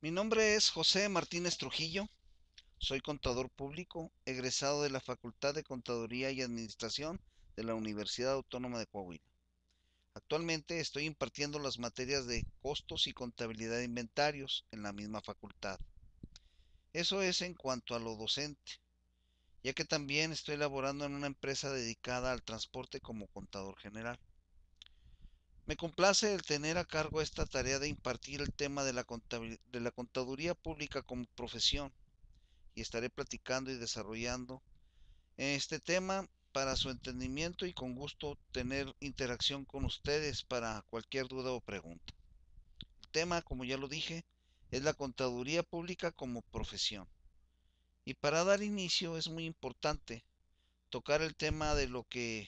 Mi nombre es José Martínez Trujillo, soy contador público, egresado de la Facultad de Contaduría y Administración de la Universidad Autónoma de Coahuila. Actualmente estoy impartiendo las materias de costos y contabilidad de inventarios en la misma facultad. Eso es en cuanto a lo docente, ya que también estoy laborando en una empresa dedicada al transporte como contador general. Me complace el tener a cargo esta tarea de impartir el tema de la contaduría pública como profesión y estaré platicando y desarrollando este tema para su entendimiento y con gusto tener interacción con ustedes para cualquier duda o pregunta. El tema, como ya lo dije, es la contaduría pública como profesión. Y para dar inicio es muy importante tocar el tema de lo que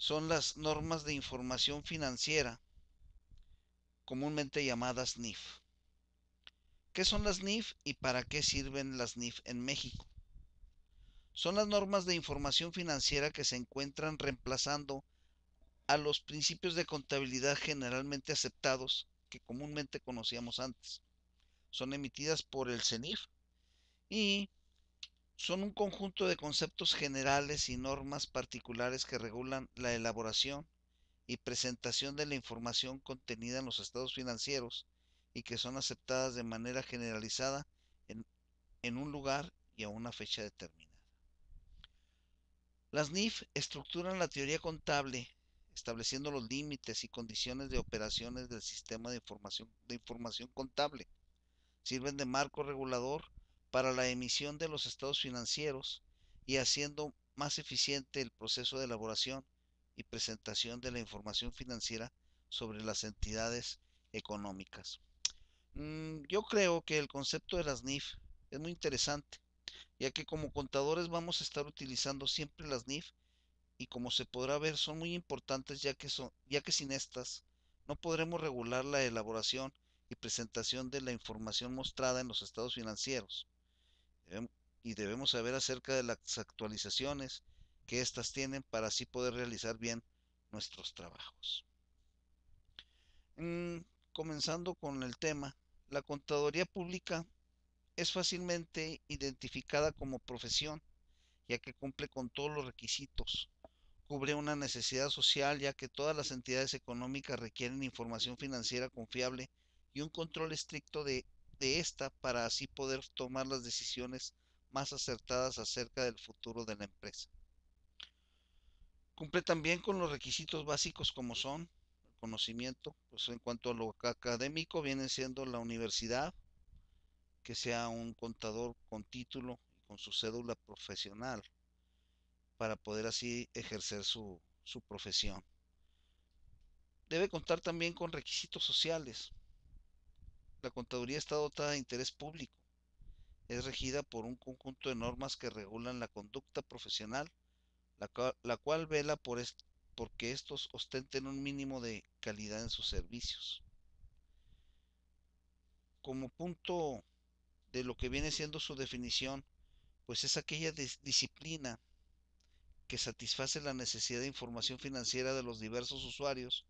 son las normas de información financiera, comúnmente llamadas NIF. ¿Qué son las NIF y para qué sirven las NIF en México? Son las normas de información financiera que se encuentran reemplazando a los principios de contabilidad generalmente aceptados que comúnmente conocíamos antes. Son emitidas por el CENIF y son un conjunto de conceptos generales y normas particulares que regulan la elaboración y presentación de la información contenida en los estados financieros y que son aceptadas de manera generalizada en, en un lugar y a una fecha determinada. Las NIF estructuran la teoría contable, estableciendo los límites y condiciones de operaciones del sistema de información contable. Sirven de marco regulador para la emisión de los estados financieros y haciendo más eficiente el proceso de elaboración y presentación de la información financiera sobre las entidades económicas. Yo creo que el concepto de las NIF es muy interesante, ya que como contadores vamos a estar utilizando siempre las NIF y como se podrá ver son muy importantes ya que sin estas no podremos regular la elaboración y presentación de la información mostrada en los estados financieros y debemos saber acerca de las actualizaciones que éstas tienen para así poder realizar bien nuestros trabajos. Mm, Comenzando con el tema, la contaduría pública es fácilmente identificada como profesión, ya que cumple con todos los requisitos. Cubre una necesidad social, ya que todas las entidades económicas requieren información financiera confiable y un control estricto de esta para así poder tomar las decisiones más acertadas acerca del futuro de la empresa. Cumple también con los requisitos básicos como son el conocimiento, pues en cuanto a lo académico viene siendo la universidad, que sea un contador con título y con su cédula profesional para poder así ejercer su profesión. Debe contar también con requisitos sociales. La contaduría está dotada de interés público. Es regida por un conjunto de normas que regulan la conducta profesional, la cual vela porque estos ostenten un mínimo de calidad en sus servicios. Como punto de lo que viene siendo su definición, pues es aquella disciplina que satisface la necesidad de información financiera de los diversos usuarios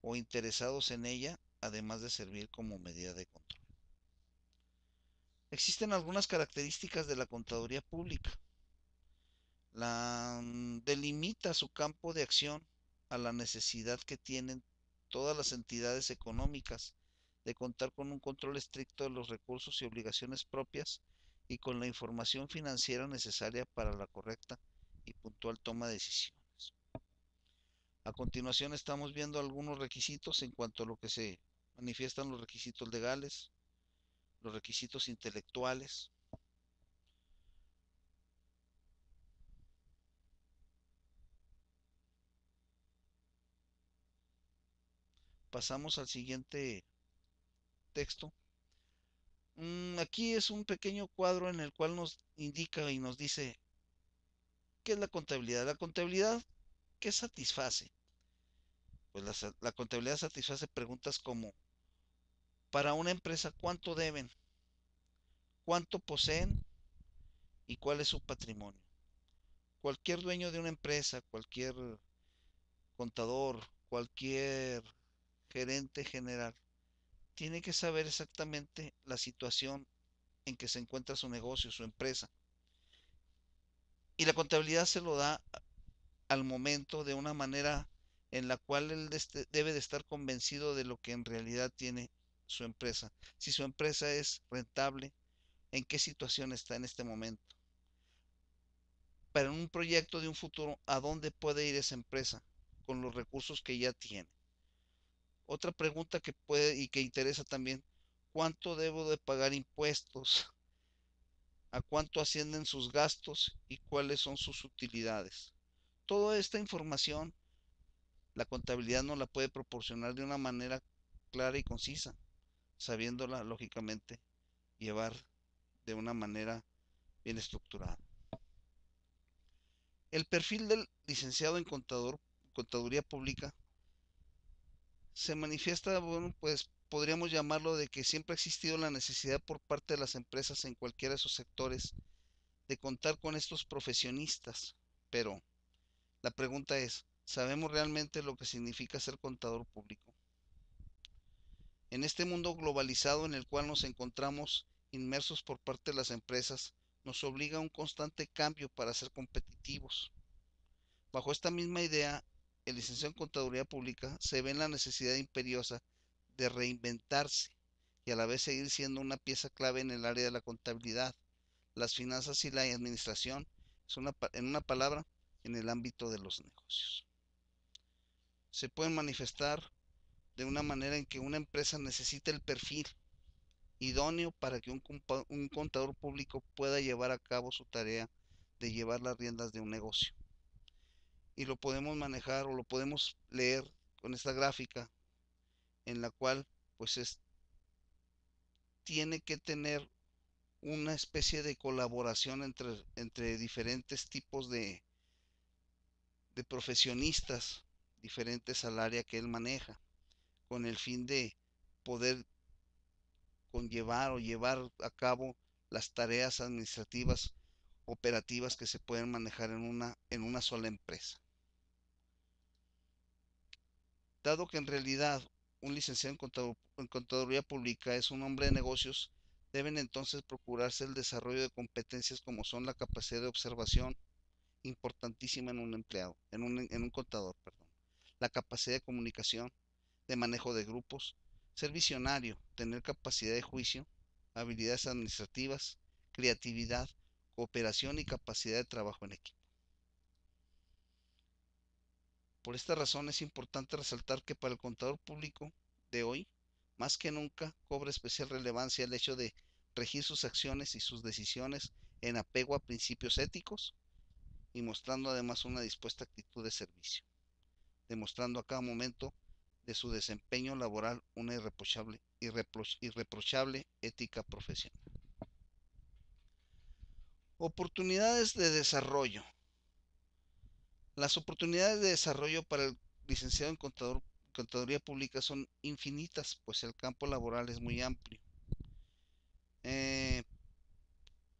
o interesados en ella, además de servir como medida de control. Existen algunas características de la contaduría pública. Delimita su campo de acción a la necesidad que tienen todas las entidades económicas de contar con un control estricto de los recursos y obligaciones propias y con la información financiera necesaria para la correcta y puntual toma de decisiones. A continuación estamos viendo algunos requisitos en cuanto a lo que se manifiestan los requisitos legales, los requisitos intelectuales. Pasamos al siguiente texto. Aquí es un pequeño cuadro en el cual nos indica y nos dice qué es la contabilidad. La contabilidad, ¿qué satisface? Pues la contabilidad satisface preguntas como, para una empresa, ¿cuánto deben? ¿Cuánto poseen? ¿Y cuál es su patrimonio? Cualquier dueño de una empresa, cualquier contador, cualquier gerente general, tiene que saber exactamente la situación en que se encuentra su negocio, su empresa. Y la contabilidad se lo da al momento de una manera en la cual él debe de estar convencido de lo que en realidad tiene su empresa. Si su empresa es rentable, en qué situación está en este momento. Para un proyecto de un futuro, ¿a dónde puede ir esa empresa con los recursos que ya tiene? Otra pregunta que puede y que interesa también, ¿cuánto debo de pagar impuestos? ¿A cuánto ascienden sus gastos y cuáles son sus utilidades? Toda esta información la contabilidad nos la puede proporcionar de una manera clara y concisa, sabiéndola lógicamente llevar de una manera bien estructurada. El perfil del licenciado en contaduría pública se manifiesta, bueno, pues podríamos llamarlo de que siempre ha existido la necesidad por parte de las empresas en cualquiera de sus sectores de contar con estos profesionistas, pero la pregunta es, ¿sabemos realmente lo que significa ser contador público? En este mundo globalizado en el cual nos encontramos inmersos por parte de las empresas, nos obliga a un constante cambio para ser competitivos. Bajo esta misma idea, el licenciado en Contaduría Pública se ve en la necesidad imperiosa de reinventarse y a la vez seguir siendo una pieza clave en el área de la contabilidad, las finanzas y la administración, en una palabra, en el ámbito de los negocios. Se pueden manifestar de una manera en que una empresa necesita el perfil idóneo para que un contador público pueda llevar a cabo su tarea de llevar las riendas de un negocio. Y lo podemos manejar o lo podemos leer con esta gráfica en la cual pues tiene que tener una especie de colaboración entre diferentes tipos de profesionistas diferentes al área que él maneja, con el fin de poder conllevar o llevar a cabo las tareas administrativas operativas que se pueden manejar en una sola empresa. Dado que en realidad un licenciado en contaduría pública es un hombre de negocios, deben entonces procurarse el desarrollo de competencias como son la capacidad de observación, importantísima en un empleado, en un contador, perdón, la capacidad de comunicación, de manejo de grupos, ser visionario, tener capacidad de juicio, habilidades administrativas, creatividad, cooperación y capacidad de trabajo en equipo. Por esta razón es importante resaltar que para el contador público de hoy, más que nunca, cobra especial relevancia el hecho de regir sus acciones y sus decisiones en apego a principios éticos y mostrando además una dispuesta actitud de servicio, demostrando a cada momento de su desempeño laboral una irreprochable ética profesional. Oportunidades de desarrollo. Las oportunidades de desarrollo para el licenciado en contaduría pública son infinitas, pues el campo laboral es muy amplio. Eh,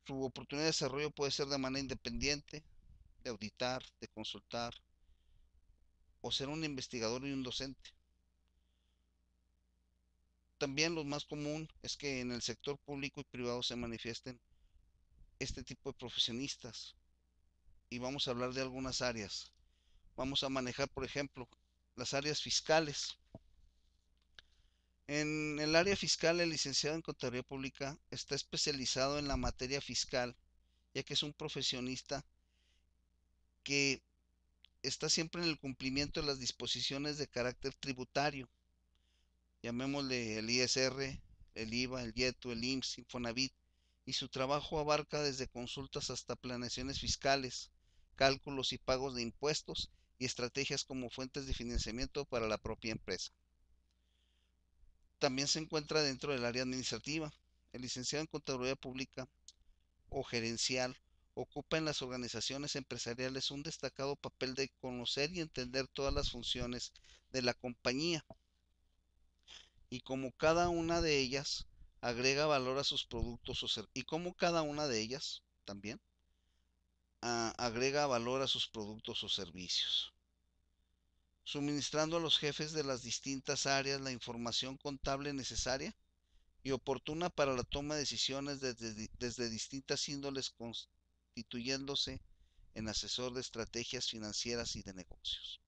Su oportunidad de desarrollo puede ser de manera independiente, de auditar, de consultar, o ser un investigador y un docente. También lo más común es que en el sector público y privado se manifiesten este tipo de profesionistas. Y vamos a hablar de algunas áreas. Vamos a manejar, por ejemplo, las áreas fiscales. En el área fiscal, el licenciado en Contaduría Pública está especializado en la materia fiscal, ya que es un profesionista que está siempre en el cumplimiento de las disposiciones de carácter tributario, llamémosle el ISR, el IVA, el IETU, el IMSS, Infonavit, y su trabajo abarca desde consultas hasta planeaciones fiscales, cálculos y pagos de impuestos y estrategias como fuentes de financiamiento para la propia empresa. También se encuentra dentro del área administrativa. El licenciado en Contaduría Pública o gerencial ocupa en las organizaciones empresariales un destacado papel de conocer y entender todas las funciones de la compañía y como cada una de ellas agrega valor a sus productos y como cada una de ellas también agrega valor a sus productos o servicios. suministrando a los jefes de las distintas áreas la información contable necesaria y oportuna para la toma de decisiones desde distintas índoles, constituyéndose en asesor de estrategias financieras y de negocios.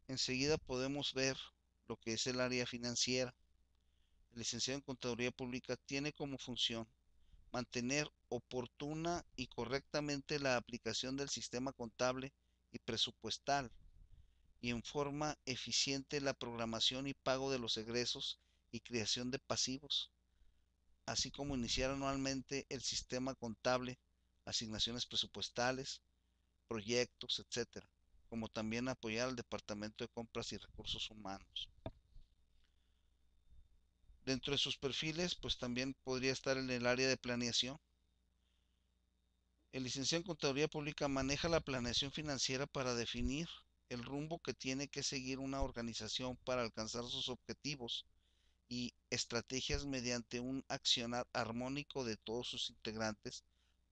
Enseguida podemos ver lo que es el área financiera. El licenciado en Contaduría Pública tiene como función mantener oportuna y correctamente la aplicación del sistema contable y presupuestal y en forma eficiente la programación y pago de los egresos y creación de pasivos, así como iniciar anualmente el sistema contable, asignaciones presupuestales, proyectos, etcétera, como también apoyar al Departamento de Compras y Recursos Humanos. Dentro de sus perfiles, pues también podría estar en el área de planeación. El licenciado en Contaduría Pública maneja la planeación financiera para definir el rumbo que tiene que seguir una organización para alcanzar sus objetivos y estrategias mediante un accionar armónico de todos sus integrantes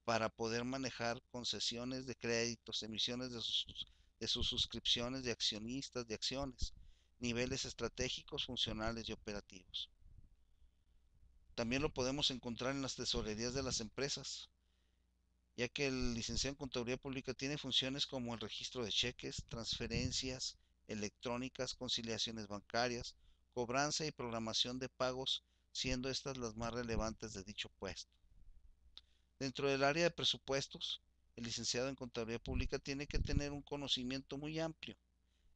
para poder manejar concesiones de créditos, emisiones de sus suscripciones de accionistas de acciones, niveles estratégicos, funcionales y operativos. También lo podemos encontrar en las tesorerías de las empresas, ya que el licenciado en Contaduría Pública tiene funciones como el registro de cheques, transferencias electrónicas, conciliaciones bancarias, cobranza y programación de pagos, siendo estas las más relevantes de dicho puesto. Dentro del área de presupuestos, el licenciado en Contaduría Pública tiene que tener un conocimiento muy amplio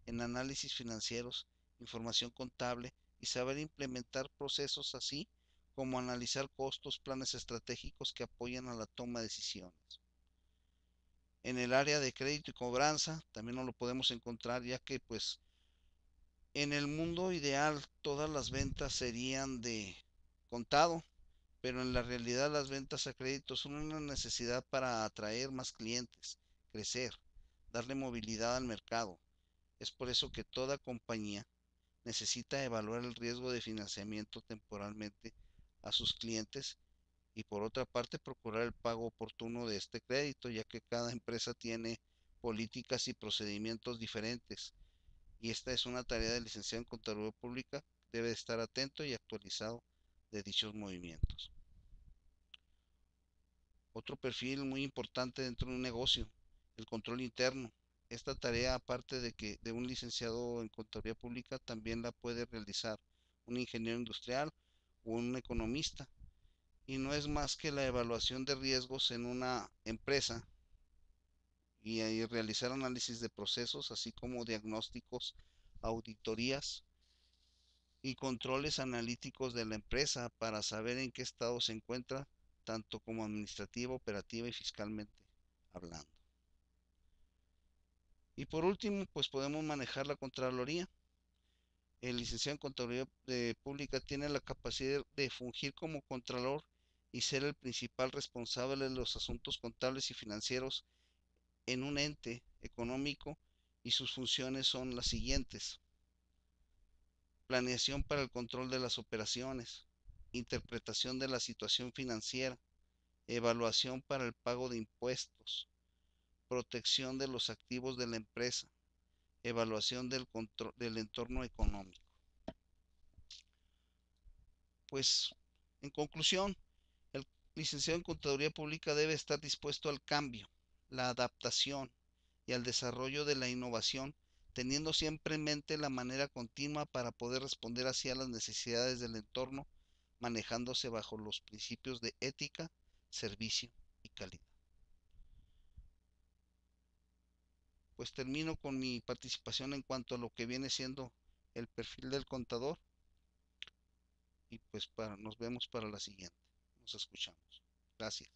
en análisis financieros, información contable y saber implementar procesos así como analizar costos, planes estratégicos que apoyan a la toma de decisiones. En el área de crédito y cobranza también no lo podemos encontrar, ya que pues en el mundo ideal todas las ventas serían de contado, pero en la realidad las ventas a crédito son una necesidad para atraer más clientes, crecer, darle movilidad al mercado. Es por eso que toda compañía necesita evaluar el riesgo de financiamiento temporalmente a sus clientes y por otra parte procurar el pago oportuno de este crédito, ya que cada empresa tiene políticas y procedimientos diferentes y esta es una tarea del licenciado en Contaduría Pública, debe estar atento y actualizado de dichos movimientos. Otro perfil muy importante dentro de un negocio, el control interno. Esta tarea, aparte de un licenciado en Contaduría Pública, también la puede realizar un ingeniero industrial o un economista. Y no es más que la evaluación de riesgos en una empresa y realizar análisis de procesos, así como diagnósticos, auditorías y controles analíticos de la empresa para saber en qué estado se encuentra, tanto como administrativa, operativa y fiscalmente hablando. Y por último, pues podemos manejar la Contraloría. El licenciado en Contaduría Pública tiene la capacidad de fungir como contralor y ser el principal responsable de los asuntos contables y financieros en un ente económico y sus funciones son las siguientes: planeación para el control de las operaciones, interpretación de la situación financiera, evaluación para el pago de impuestos, protección de los activos de la empresa, evaluación del entorno económico. Pues, en conclusión, el licenciado en Contaduría Pública debe estar dispuesto al cambio, la adaptación y al desarrollo de la innovación, teniendo siempre en mente la manera continua para poder responder así a las necesidades del entorno, manejándose bajo los principios de ética, servicio y calidad. Pues termino con mi participación en cuanto a lo que viene siendo el perfil del contador y pues nos vemos para la siguiente. Nos escuchamos. Gracias.